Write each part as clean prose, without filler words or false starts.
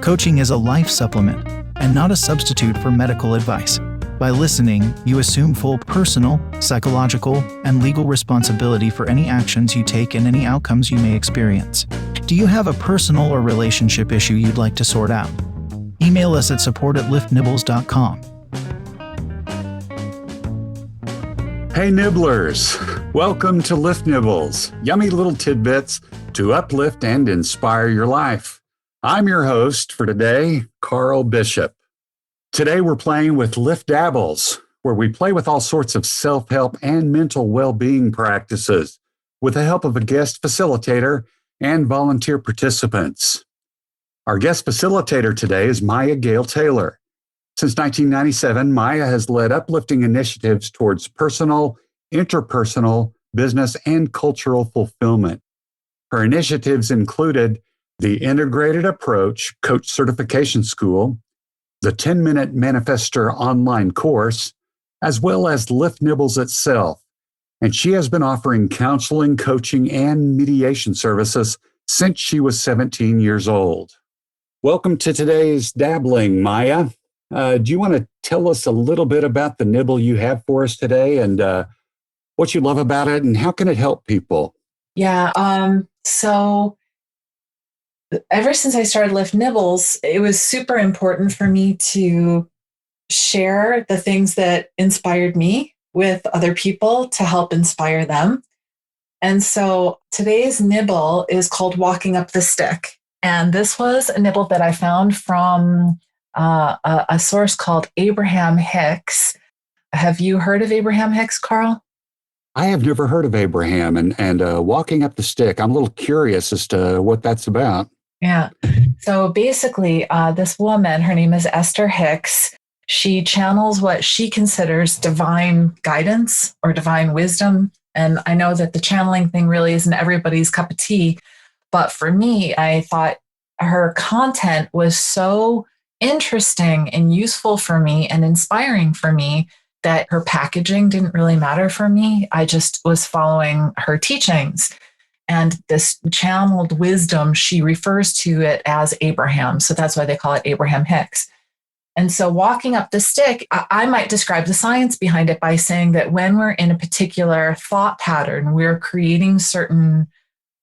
Coaching is a life supplement and not a substitute for medical advice. By listening, you assume full personal, psychological, and legal responsibility for any actions you take and any outcomes you may experience. Do you have a personal or relationship issue you'd like to sort out? Email us at support@liftnibbles.com. Hey Nibblers, welcome to Lift Nibbles, yummy little tidbits to uplift and inspire your life. I'm your host for today, Carl Bishop. Today we're playing with LIFTnibbles, where we play with all sorts of self-help and mental well-being practices with the help of a guest facilitator and volunteer participants. Our guest facilitator today is Maya Gale Taylor. Since 1997, Maya has led uplifting initiatives towards personal, interpersonal, business, and cultural fulfillment. Her initiatives included the Integrated Approach Coach Certification School, the 10-Minute Manifestor online course, as well as LIFTnibbles itself. And she has been offering counseling, coaching, and mediation services since she was 17 years old. Welcome to today's dabbling, Maya. Do you want to tell us a little bit about the nibble you have for us today and what you love about it and how can it help people? Yeah, so ever since I started LIFTnibbles, it was super important for me to share the things that inspired me with other people to help inspire them. And so today's nibble is called Walking Up the Stick. And this was a nibble that I found from a source called Abraham Hicks. Have you heard of Abraham Hicks, Carl? I have never heard of Abraham and Walking Up the Stick. I'm a little curious as to what that's about. Yeah. So basically, this woman, her name is Esther Hicks. She channels what she considers divine guidance or divine wisdom. And I know that the channeling thing really isn't everybody's cup of tea. But for me, I thought her content was so interesting and useful for me and inspiring for me that her packaging didn't really matter for me. I just was following her teachings. And this channeled wisdom, she refers to it as Abraham. So that's why they call it Abraham Hicks. And so Walking Up the Stick, I might describe the science behind it by saying that when we're in a particular thought pattern, we're creating certain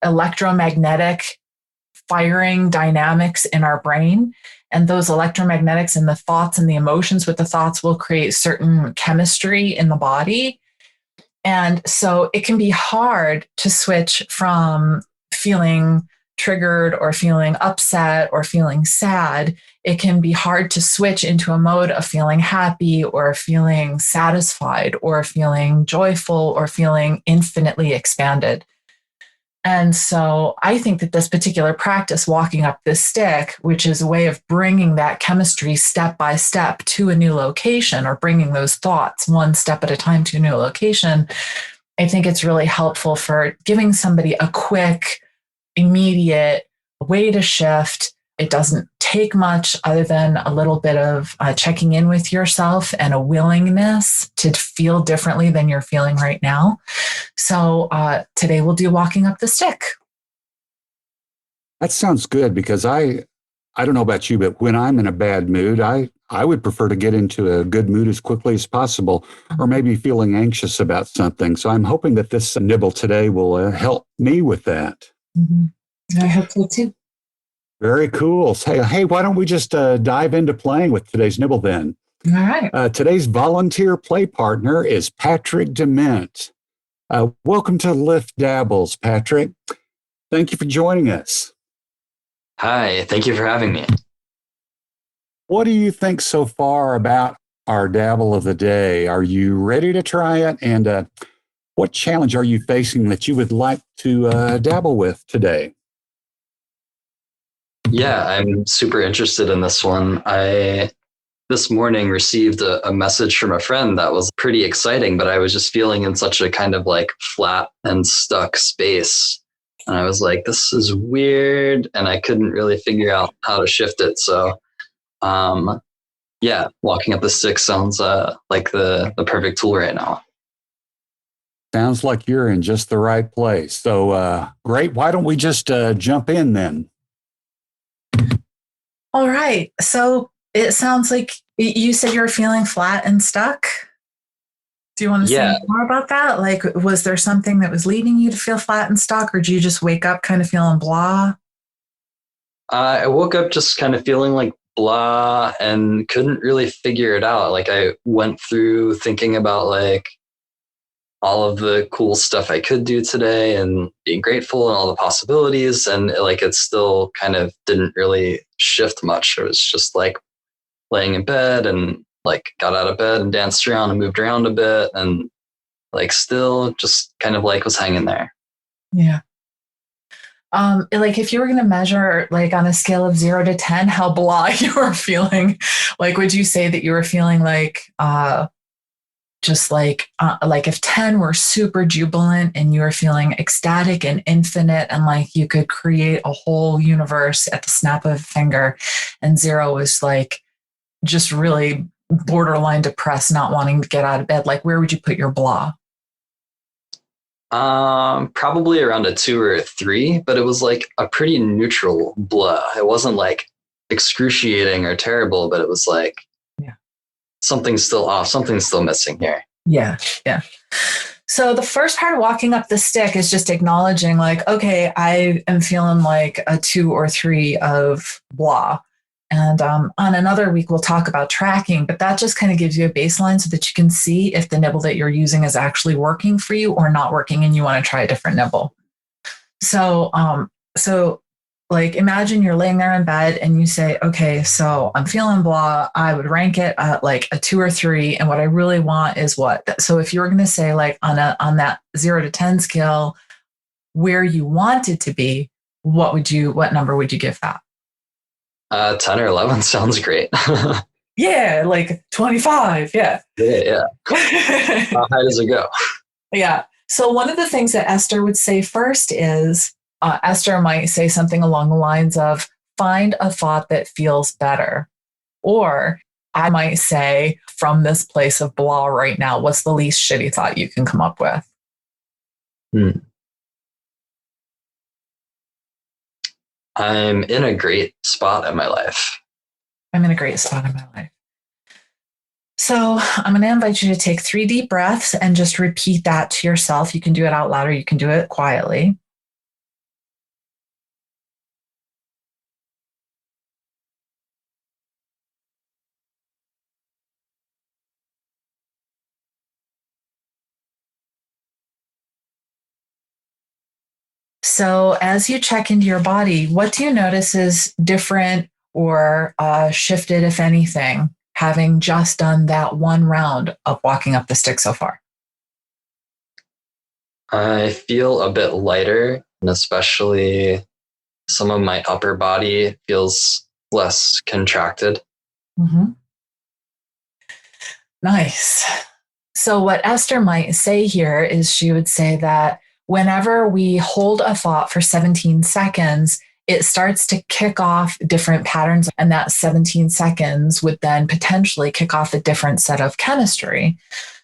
electromagnetic firing dynamics in our brain. And those electromagnetics and the thoughts and the emotions with the thoughts will create certain chemistry in the body. And so it can be hard to switch from feeling triggered or feeling upset or feeling sad. It can be hard to switch into a mode of feeling happy or feeling satisfied or feeling joyful or feeling infinitely expanded. And so I think that this particular practice, Walking Up this Stick, which is a way of bringing that chemistry step by step to a new location or bringing those thoughts one step at a time to a new location, I think it's really helpful for giving somebody a quick, immediate way to shift. It doesn't take much other than a little bit of checking in with yourself and a willingness to feel differently than you're feeling right now. So today we'll do Walking Up the Stick. That sounds good because I don't know about you, but when I'm in a bad mood, I would prefer to get into a good mood as quickly as possible, or maybe feeling anxious about something. So I'm hoping that this nibble today will help me with that. Mm-hmm. I hope so too. Very cool. Hey, why don't we just dive into playing with today's nibble then? All right. Today's volunteer play partner is Patrick Dement. Welcome to LIFTnibbles, Patrick. Thank you for joining us. Hi, thank you for having me. What do you think so far about our dabble of the day? Are you ready to try it? And what challenge are you facing that you would like to dabble with today? Yeah, I'm super interested in this one. I this morning received a message from a friend that was pretty exciting, but I was just feeling in such a kind of like flat and stuck space. And I was like, this is weird. And I couldn't really figure out how to shift it. So, yeah, Walking Up the Stick sounds like the perfect tool right now. Sounds like you're in just the right place. So great. Why don't we just jump in then? All right. So it sounds like you said you were feeling flat and stuck. Do you want to Yeah, say more about that? Like, was there something that was leading you to feel flat and stuck, or do you just wake up kind of feeling blah? I woke up just kind of feeling like blah and couldn't really figure it out. Like I went through thinking about like all of the cool stuff I could do today and being grateful and all the possibilities. And like it still kind of didn't really shift much. It was just like laying in bed and like got out of bed and danced around and moved around a bit and like still just kind of like was hanging there. Yeah. Like if you were going to measure like on a scale of 0 to 10, how blah you were feeling, like, would you say that you were feeling like, just like if 10 were super jubilant and you were feeling ecstatic and infinite and like you could create a whole universe at the snap of a finger, and 0 was like just really borderline depressed, not wanting to get out of bed, like where would you put your blah? Probably around a 2 or a 3, but it was like a pretty neutral blah. It wasn't like excruciating or terrible, but it was like Yeah. something's still off, something's still missing here. Yeah. Yeah. So the first part of walking up the stick is just acknowledging like, okay, I am feeling like a 2 or 3 of blah. And on another week, we'll talk about tracking, but that just kind of gives you a baseline so that you can see if the nibble that you're using is actually working for you or not working, and you want to try a different nibble. So, so like imagine you're laying there in bed and you say, okay, so I'm feeling blah. I would rank it at like a 2 or 3. And what I really want is what? So if you were going to say like on that 0 to 10 scale, where you want it to be, what number would you give that? 10 or 11 sounds great. Yeah, like 25. Yeah. Yeah. How high does it go? Yeah. So one of the things that Esther would say first is Esther might say something along the lines of find a thought that feels better. Or I might say from this place of blah right now, what's the least shitty thought you can come up with? I'm in a great spot in my life. I'm in a great spot in my life. So I'm going to invite you to take 3 deep breaths and just repeat that to yourself. You can do it out loud or you can do it quietly. So as you check into your body, what do you notice is different or shifted, if anything, having just done that one round of walking up the stick so far? I feel a bit lighter, and especially some of my upper body feels less contracted. Mm-hmm. Nice. So, what Esther might say here is she would say that whenever we hold a thought for 17 seconds, it starts to kick off different patterns. And that 17 seconds would then potentially kick off a different set of chemistry.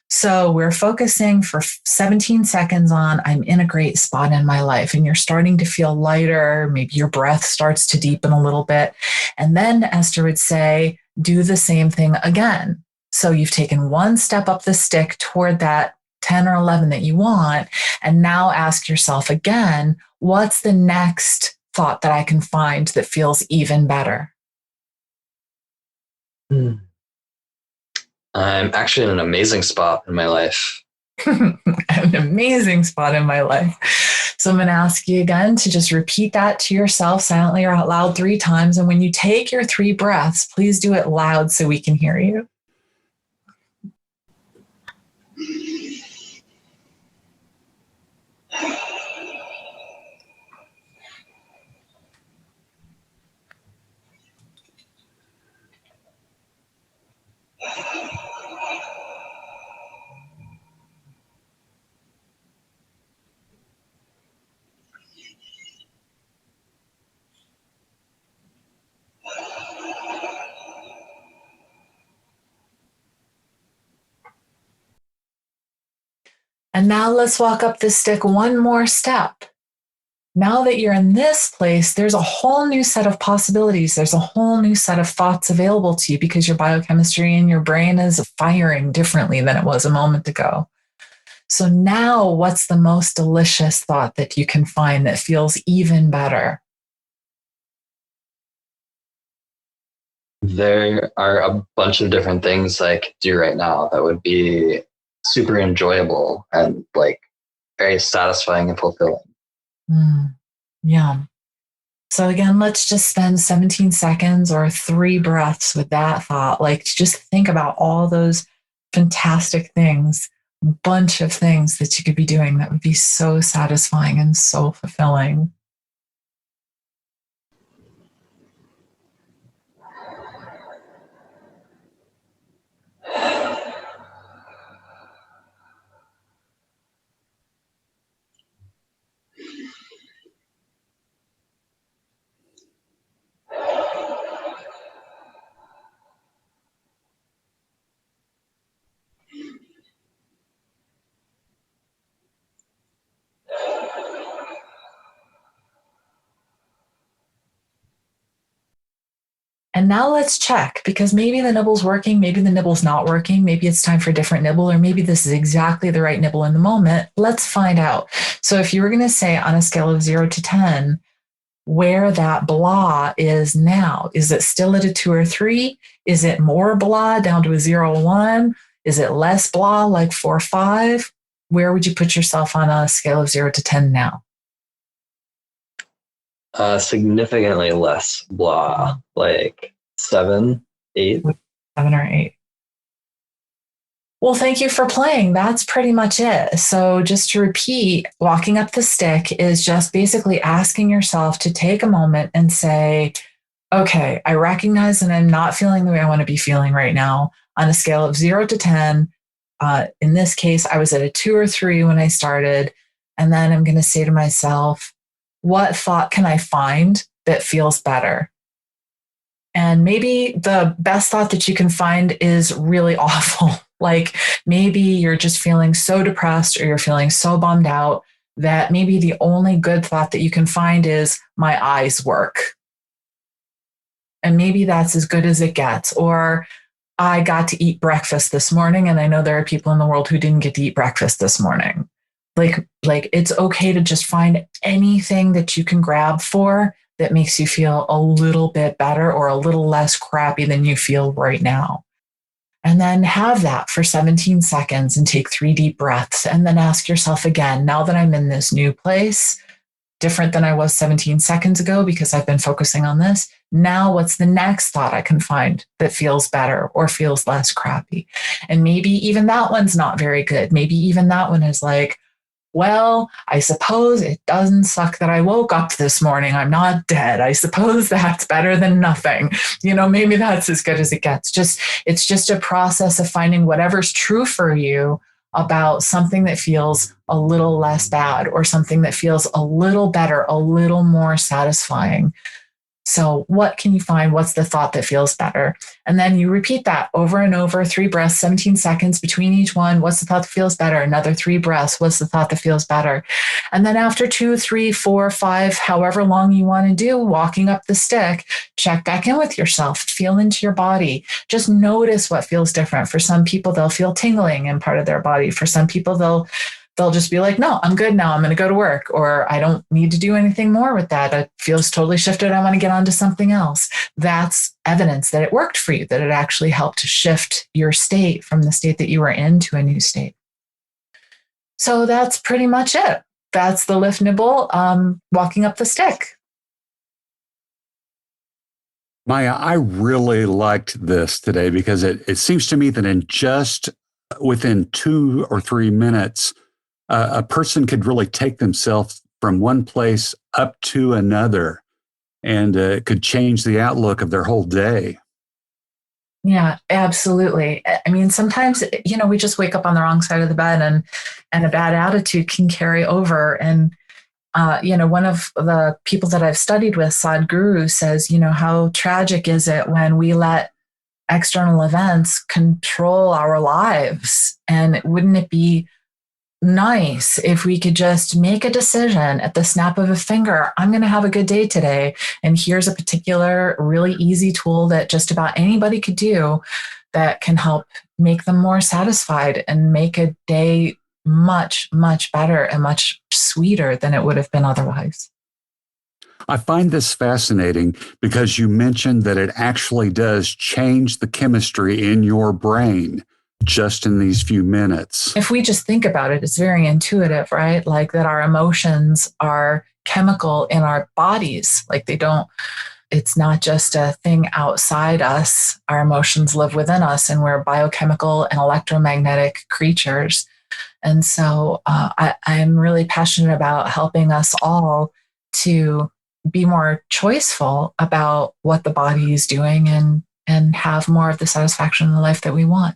So, we're focusing for 17 seconds on I'm in a great spot in my life, and you're starting to feel lighter. Maybe your breath starts to deepen a little bit. And then Esther would say, do the same thing again. So you've taken one step up the stick toward that 10 or 11 that you want. And now ask yourself again, what's the next thought that I can find that feels even better? I'm actually in an amazing spot in my life. An amazing spot in my life. So I'm going to ask you again to just repeat that to yourself silently or out loud 3 times. And when you take your 3 breaths, please do it loud so we can hear you. And now let's walk up the stick one more step. Now that you're in this place, there's a whole new set of possibilities. There's a whole new set of thoughts available to you because your biochemistry in your brain is firing differently than it was a moment ago. So now what's the most delicious thought that you can find that feels even better? There are a bunch of different things I could do right now that would be super enjoyable and like very satisfying and fulfilling. Yeah. So again, let's just spend 17 seconds or 3 breaths with that thought. Like, just think about all those fantastic things, bunch of things that you could be doing that would be so satisfying and so fulfilling. And now let's check, because maybe the nibble's working, maybe the nibble's not working, maybe it's time for a different nibble, or maybe this is exactly the right nibble in the moment. Let's find out. So if you were going to say on a scale of 0 to 10, where that blah is now, is it still at a 2 or 3? Is it more blah down to a 0 or 1? Is it less blah, like 4 or 5? Where would you put yourself on a scale of 0 to 10 now? Significantly less blah, like 7, 8. 7 or 8. Well, thank you for playing. That's pretty much it. So just to repeat, walking up the stick is just basically asking yourself to take a moment and say, okay, I recognize that I'm not feeling the way I want to be feeling right now. On a scale of 0 to 10, in this case, I was at a 2 or 3 when I started. And then I'm going to say to myself, what thought can I find that feels better? And maybe the best thought that you can find is really awful. Like maybe you're just feeling so depressed or you're feeling so bummed out that maybe the only good thought that you can find is my eyes work. And maybe that's as good as it gets. Or I got to eat breakfast this morning, and I know there are people in the world who didn't get to eat breakfast this morning. Like it's okay to just find anything that you can grab for that makes you feel a little bit better or a little less crappy than you feel right now. And then have that for 17 seconds and take 3 deep breaths. And then ask yourself again, now that I'm in this new place, different than I was 17 seconds ago because I've been focusing on this. Now what's the next thought I can find that feels better or feels less crappy? And maybe even that one's not very good. Maybe even that one is like, well, I suppose it doesn't suck that I woke up this morning. I'm not dead. I suppose that's better than nothing. Maybe that's as good as it gets. It's just a process of finding whatever's true for you about something that feels a little less bad or something that feels a little better, a little more satisfying. So what can you find? What's the thought that feels better? And then you repeat that over and over, 3 breaths, 17 seconds between each one. What's the thought that feels better? Another 3 breaths. What's the thought that feels better? And then after 2, 3, 4, 5, however long you want to do, walking up the stick, check back in with yourself, feel into your body. Just notice what feels different. For some people, they'll feel tingling in part of their body. For some people, they'll just be like, no, I'm good now. I'm going to go to work, or I don't need to do anything more with that. It feels totally shifted. I want to get on to something else. That's evidence that it worked for you, that it actually helped to shift your state from the state that you were in to a new state. So that's pretty much it. That's the lift nibble, walking up the stick. Maya, I really liked this today because it seems to me that in just within 2 or 3 minutes, a person could really take themselves from one place up to another, and it could change the outlook of their whole day. Yeah, absolutely. I mean, sometimes, we just wake up on the wrong side of the bed and a bad attitude can carry over. And, one of the people that I've studied with, Sadhguru, says, how tragic is it when we let external events control our lives? And wouldn't it be nice if we could just make a decision at the snap of a finger. I'm going to have a good day today. And here's a particular really easy tool that just about anybody could do that can help make them more satisfied and make a day much, much better and much sweeter than it would have been otherwise. I find this fascinating because you mentioned that it actually does change the chemistry in your brain just in these few minutes. If we just think about it, it's very intuitive, right? Like that our emotions are chemical in our bodies. Like it's not just a thing outside us. Our emotions live within us, and we're biochemical and electromagnetic creatures. And so I'm really passionate about helping us all to be more choiceful about what the body is doing and have more of the satisfaction in the life that we want.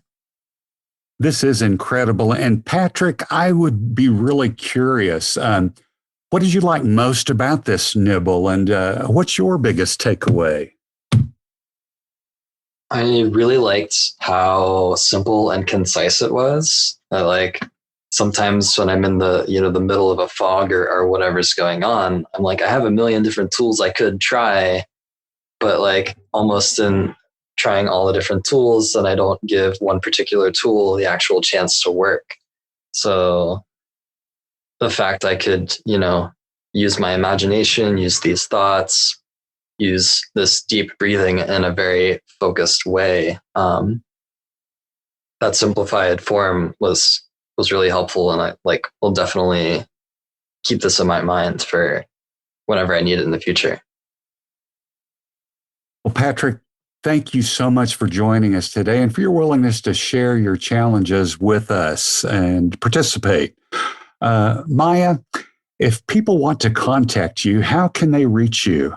This is incredible. And Patrick, I would be really curious. What did you like most about this nibble, and what's your biggest takeaway? I really liked how simple and concise it was. I like sometimes when I'm in the middle of a fog or whatever's going on, I'm like, I have a million different tools I could try, but like almost in trying all the different tools, then I don't give one particular tool the actual chance to work. So the fact I could, use my imagination, use these thoughts, use this deep breathing in a very focused way, that simplified form was really helpful. And I will definitely keep this in my mind for whenever I need it in the future. Well, Patrick, thank you so much for joining us today and for your willingness to share your challenges with us and participate. Maya, if people want to contact you, how can they reach you?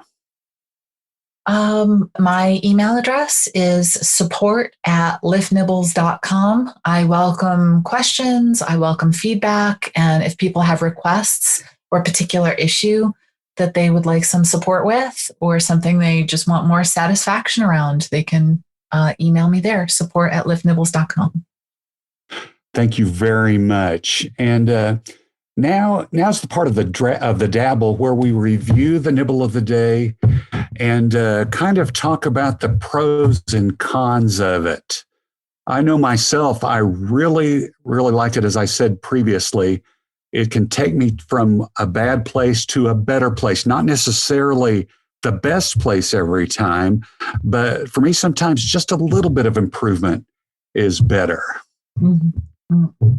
My email address is support@liftnibbles.com. I welcome questions. I welcome feedback. And if people have requests or a particular issue that they would like some support with, or something they just want more satisfaction around, they can email me there, support@liftnibbles.com. Thank you very much. And now's the part of the dabble where we review the nibble of the day and kind of talk about the pros and cons of it. I know myself, I really, really liked it. As I said previously, it can take me from a bad place to a better place, not necessarily the best place every time, but for me, sometimes just a little bit of improvement is better. Mm-hmm.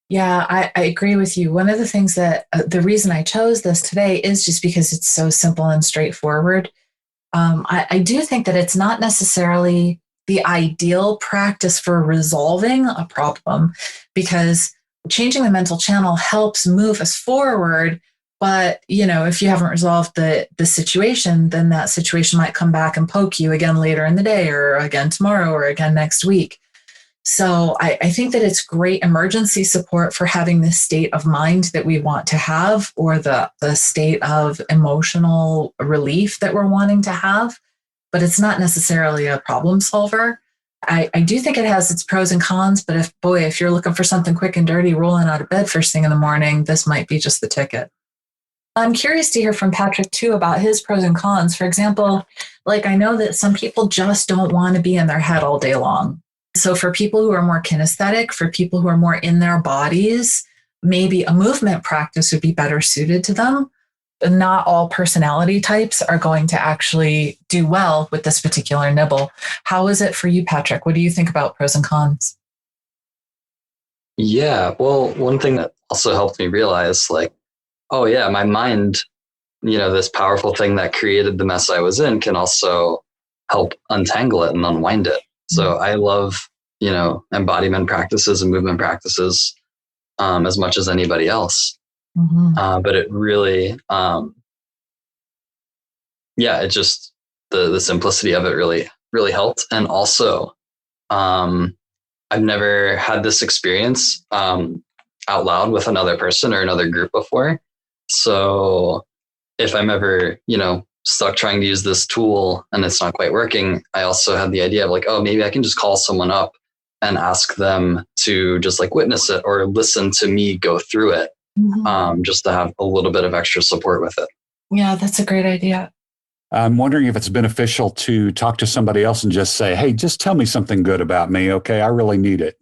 Yeah, I agree with you. One of the things that the reason I chose this today is just because it's so simple and straightforward. I do think that it's not necessarily the ideal practice for resolving a problem, because changing the mental channel helps move us forward. But, if you haven't resolved the situation, then that situation might come back and poke you again later in the day, or again tomorrow, or again next week. So I think that it's great emergency support for having the state of mind that we want to have, or the state of emotional relief that we're wanting to have, but it's not necessarily a problem solver. I do think it has its pros and cons, but if you're looking for something quick and dirty, rolling out of bed first thing in the morning, this might be just the ticket. I'm curious to hear from Patrick too about his pros and cons. For example, I know that some people just don't want to be in their head all day long. So for people who are more kinesthetic, for people who are more in their bodies, maybe a movement practice would be better suited to them. But not all personality types are going to actually do well with this particular nibble. How is it for you, Patrick? What do you think about pros and cons? Yeah, well, one thing that also helped me realize, oh yeah, my mind, this powerful thing that created the mess I was in can also help untangle it and unwind it. So I love, embodiment practices and movement practices as much as anybody else. Mm-hmm. But it really, it just, the simplicity of it really, really helped. And also, I've never had this experience out loud with another person or another group before. So if I'm ever, stuck trying to use this tool and it's not quite working, I also had the idea of maybe I can just call someone up and ask them to just like witness it or listen to me go through it, just to have a little bit of extra support with it. Yeah, that's a great idea. I'm wondering if it's beneficial to talk to somebody else and just say, hey, just tell me something good about me. Okay, I really need it.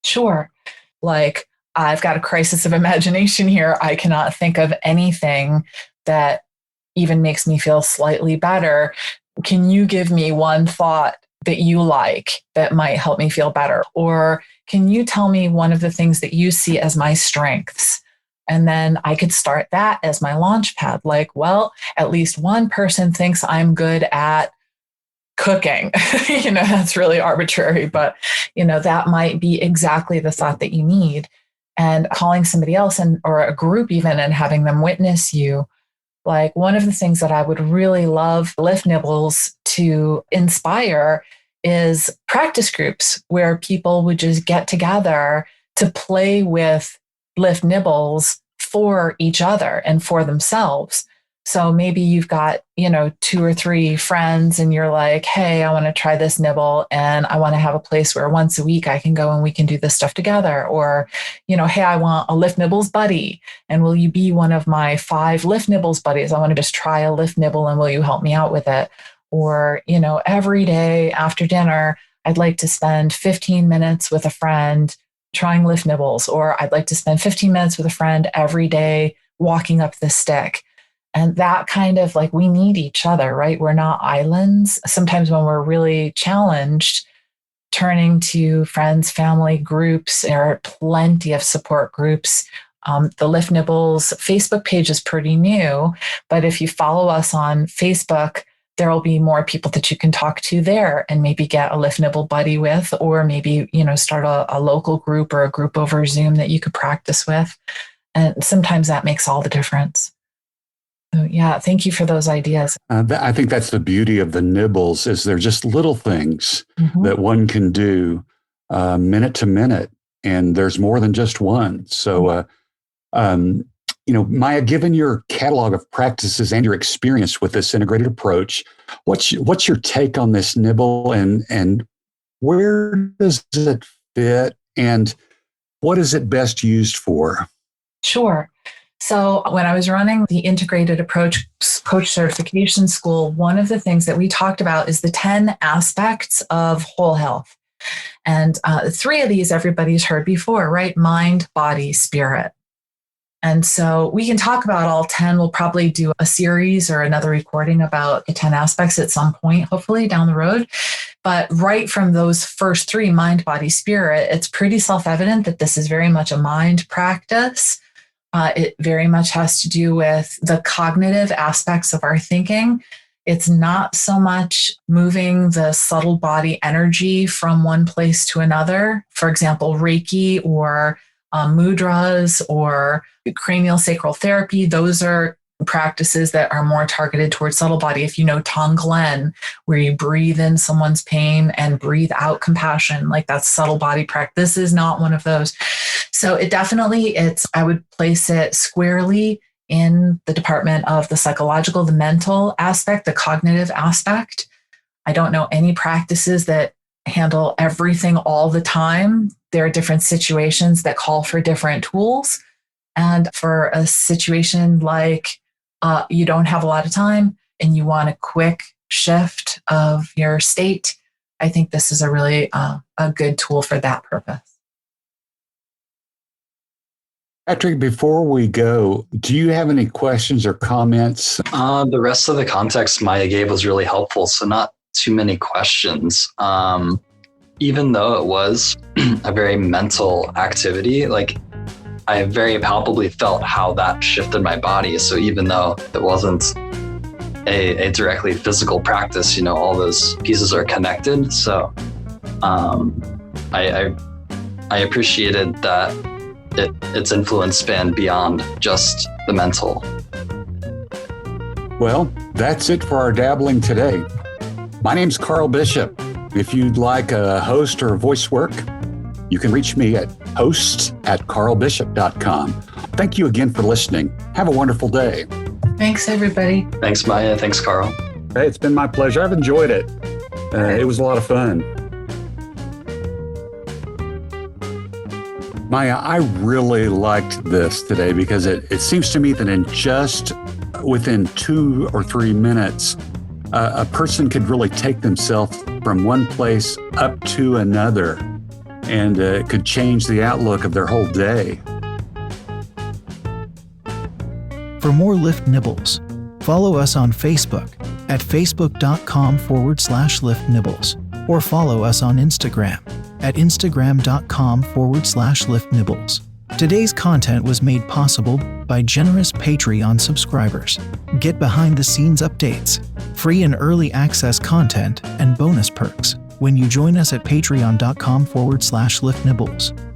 Sure. Like, I've got a crisis of imagination here. I cannot think of anything that even makes me feel slightly better. Can you give me one thought that you like that might help me feel better? Or can you tell me one of the things that you see as my strengths? And then I could start that as my launch pad. Like, well, at least one person thinks I'm good at cooking. That's really arbitrary, but that might be exactly the thought that you need. And calling somebody else or a group even and having them witness you. Like, one of the things that I would really love LIFTnibbles to inspire is practice groups where people would just get together to play with LIFTnibbles for each other and for themselves. So maybe you've got, 2 or 3 friends and you're like, hey, I want to try this nibble and I want to have a place where once a week I can go and we can do this stuff together. Or, hey, I want a LIFTnibbles buddy. And will you be one of my 5 LIFTnibbles buddies? I want to just try a LIFTnibble and will you help me out with it? Or, every day after dinner, I'd like to spend 15 minutes with a friend trying LIFTnibbles, or I'd like to spend 15 minutes with a friend every day walking up the stick. And that kind of like, we need each other, right? We're not islands. Sometimes when we're really challenged, turning to friends, family groups, there are plenty of support groups. The LIFTnibbles Facebook page is pretty new, but if you follow us on Facebook, there will be more people that you can talk to there and maybe get a LIFTnibble buddy with, or maybe, start a local group or a group over Zoom that you could practice with. And sometimes that makes all the difference. So yeah, thank you for those ideas. I think that's the beauty of the nibbles, is they're just little things that one can do minute to minute, and there's more than just one. So, Maya, given your catalog of practices and your experience with this integrated approach, what's your take on this nibble, and where does it fit, and what is it best used for? Sure. So when I was running the Integrated Approach Coach Certification School, one of the things that we talked about is the 10 aspects of whole health. And 3 of these everybody's heard before, right? Mind, body, spirit. And so we can talk about all 10. We'll probably do a series or another recording about the 10 aspects at some point, hopefully down the road. But right from those first 3, mind, body, spirit, it's pretty self-evident that this is very much a mind practice. It very much has to do with the cognitive aspects of our thinking. It's not so much moving the subtle body energy from one place to another. For example, Reiki or mudras or cranial sacral therapy. Those are practices that are more targeted towards subtle body. If you know Tonglen, where you breathe in someone's pain and breathe out compassion, like that's subtle body practice. This is not one of those. So it definitely, I would place it squarely in the department of the psychological, the mental aspect, the cognitive aspect. I don't know any practices that handle everything all the time. There are different situations that call for different tools. And for a situation like you don't have a lot of time and you want a quick shift of your state, I think this is a really a good tool for that purpose. Patrick, before we go, do you have any questions or comments? The rest of the context Maya gave was really helpful, so not too many questions. Even though it was a very mental activity, like I very palpably felt how that shifted my body. So even though it wasn't a directly physical practice, all those pieces are connected. So I appreciated that its influence spanned beyond just the mental. Well, that's it for our dabbling today. My name's Carl Bishop. If you'd like a host or voice work, you can reach me at hosts@carlbishop.com. Thank you again for listening. Have a wonderful day. Thanks, everybody. Thanks, Maya. Thanks, Carl. Hey, it's been my pleasure. I've enjoyed it. It was a lot of fun. Maya, I really liked this today because it seems to me that in just within 2 or 3 minutes, a person could really take themselves from one place up to another, and it could change the outlook of their whole day. For more Lift Nibbles, follow us on Facebook at facebook.com/LiftNibbles or follow us on Instagram at instagram.com/LiftNibbles. Today's content was made possible by generous Patreon subscribers. Get behind-the-scenes updates, free and early access content, and bonus perks when you join us at patreon.com/LiftNibbles.